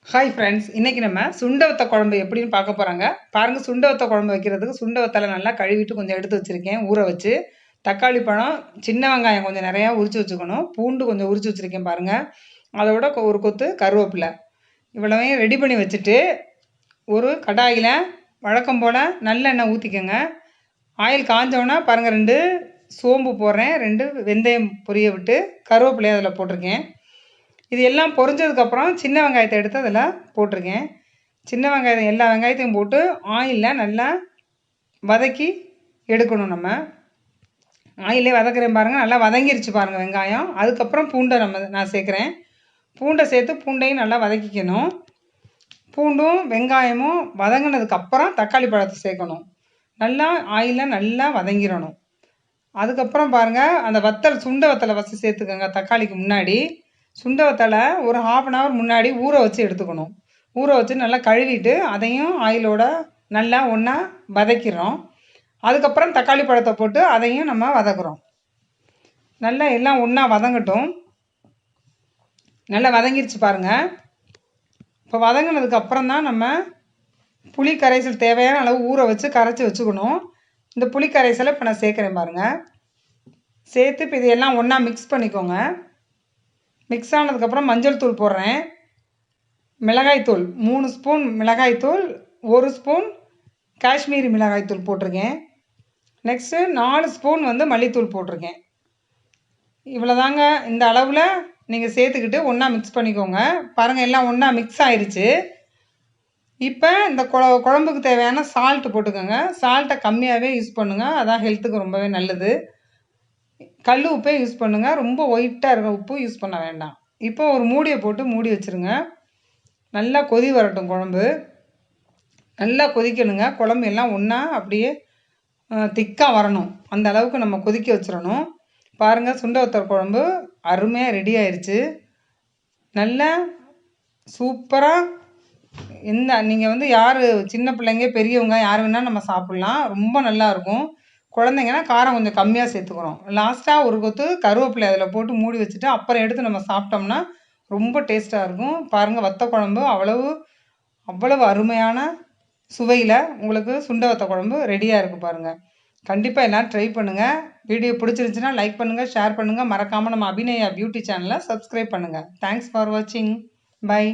Hi friends, இன்றைக்கி நம்ம சுண்டவத்த குழம்பு எப்படின்னு பார்க்க போகிறாங்க. பாருங்கள், சுண்டவத்த குழம்பு வைக்கிறதுக்கு சுண்டவத்தலை நல்லா கழுவிட்டு கொஞ்சம் எடுத்து வச்சுருக்கேன் ஊற வச்சு. தக்காளி பழம், சின்ன வெங்காயம் கொஞ்சம் நிறையா உரித்து வச்சுக்கணும். பூண்டு கொஞ்சம் உரித்து வச்சுருக்கேன் பாருங்கள். அதோட ஒரு கொத்து கருவேப்பிலை. இவ்வளவையும் ரெடி பண்ணி வச்சுட்டு ஒரு கடாயில் வழக்கம் போல் நல்லெண்ணெய் ஊற்றிக்கோங்க. ஆயில் காஞ்சோன்னா பாருங்கள், 2 சோம்பு போடுறேன், 2 வெந்தயம் பொரிய விட்டு கருவேப்பிலையை அதில் போட்டிருக்கேன். இது எல்லாம் பொரிஞ்சதுக்கப்புறம் சின்ன வெங்காயத்தை எடுத்து அதில் போட்டிருக்கேன். சின்ன வெங்காயம் எல்லா வெங்காயத்தையும் போட்டு ஆயிலில் நல்லா வதக்கி எடுக்கணும். நம்ம ஆயிலே வதக்குறேன் பாருங்கள், நல்லா வதங்கிருச்சு பாருங்கள் வெங்காயம். அதுக்கப்புறம் பூண்டை நான் சேர்க்குறேன். பூண்டை சேர்த்து பூண்டையும் நல்லா வதக்கிக்கணும். பூண்டும் வெங்காயமும் வதங்கினதுக்கப்புறம் தக்காளி பழத்தை சேர்க்கணும். நல்லா ஆயிலில் நல்லா வதங்கிடணும். அதுக்கப்புறம் பாருங்கள், அந்த வத்தல் சுண்டை வத்தலை ஃபஸ்ட்டு சேர்த்துக்கோங்க. தக்காளிக்கு முன்னாடி சுண்டவத்தலை ஒரு 1/2 hour முன்னாடி ஊற வச்சு எடுத்துக்கணும். ஊற வச்சு நல்லா கழுவிட்டு அதையும் ஆயிலோட நல்லா ஒன்றா வதக்கிறோம். அதுக்கப்புறம் தக்காளி பழத்தை போட்டு அதையும் நம்ம வதக்குறோம். நல்லா எல்லாம் ஒன்றா வதங்கட்டும். நல்லா வதங்கிருச்சு பாருங்கள். இப்போ வதங்கினதுக்கப்புறம் தான் நம்ம புளி கரைசல் தேவையான அளவு ஊற வச்சு கரைச்சி வச்சுக்கணும். இந்த புளி கரைசலை இப்போ நான் சேர்க்குறேன் பாருங்கள். சேர்த்து இப்போ இதையெல்லாம் ஒன்றா மிக்ஸ் பண்ணிக்கோங்க. மிக்ஸ் ஆனதுக்கப்புறம் மஞ்சள் தூள் போடுறேன். மிளகாய்த்தூள் 3 ஸ்பூன் மிளகாய்த்தூள், 1 ஸ்பூன் காஷ்மீரி மிளகாய்த்தூள் போட்டிருக்கேன். நெக்ஸ்ட்டு 4 ஸ்பூன் மல்லித்தூள் போட்டிருக்கேன். இவ்வளோதாங்க. இந்த அளவில் நீங்கள் சேர்த்துக்கிட்டு ஒன்றா மிக்ஸ் பண்ணிக்கோங்க. பாருங்கள், எல்லாம் ஒன்றா மிக்ஸ் ஆயிடுச்சு. இப்போ இந்த குழம்புக்கு தேவையான சால்ட்டு போட்டுக்கோங்க. சால்ட்டை கம்மியாகவே யூஸ் பண்ணுங்கள், அதான் ஹெல்த்துக்கு ரொம்பவே நல்லது. கல் உப்பே யூஸ் பண்ணுங்கள், ரொம்ப ஒயிட்டாக இருக்க உப்பு யூஸ் பண்ண வேண்டாம். இப்போ ஒரு மூடியை போட்டு மூடி வச்சுருங்க. நல்லா கொதி வரட்டும். குழம்பு நல்லா கொதிக்கணுங்க. குழம்பு எல்லாம் ஒன்றா அப்படியே திக்காக வரணும். அந்த அளவுக்கு நம்ம கொதிக்க வச்சிடணும். பாருங்கள், சுண்டவத்தல் குழம்பு அருமையாக ரெடி ஆயிடுச்சு. நல்லா சூப்பராக. நீங்கள் யார் சின்ன பிள்ளைங்க பெரியவங்க யார் வேணால் நம்ம சாப்பிட்லாம். ரொம்ப நல்லாயிருக்கும். குழந்தைங்கன்னா காரம் கொஞ்சம் கம்மியாக சேர்த்துக்கிறோம். லாஸ்ட்டாக ஒரு கொத்து கருவேப்பிலை அதில் போட்டு மூடி வச்சுட்டு அப்புறம் எடுத்து நம்ம சாப்பிட்டோம்னா ரொம்ப டேஸ்ட்டாக இருக்கும். பாருங்கள், வத்த குழம்பு அவ்வளவு அருமையான சுவையில் உங்களுக்கு சுண்டவத்த குழம்பு ரெடியாக இருக்குது பாருங்கள். கண்டிப்பாக எல்லோரும் ட்ரை பண்ணுங்கள். வீடியோ பிடிச்சிருந்துச்சுன்னா லைக் பண்ணுங்கள், ஷேர் பண்ணுங்கள். மறக்காமல் நம்ம அபிநயா பியூட்டி சேனலை சப்ஸ்கிரைப் பண்ணுங்கள். தேங்க்ஸ் ஃபார் வாட்சிங். பை.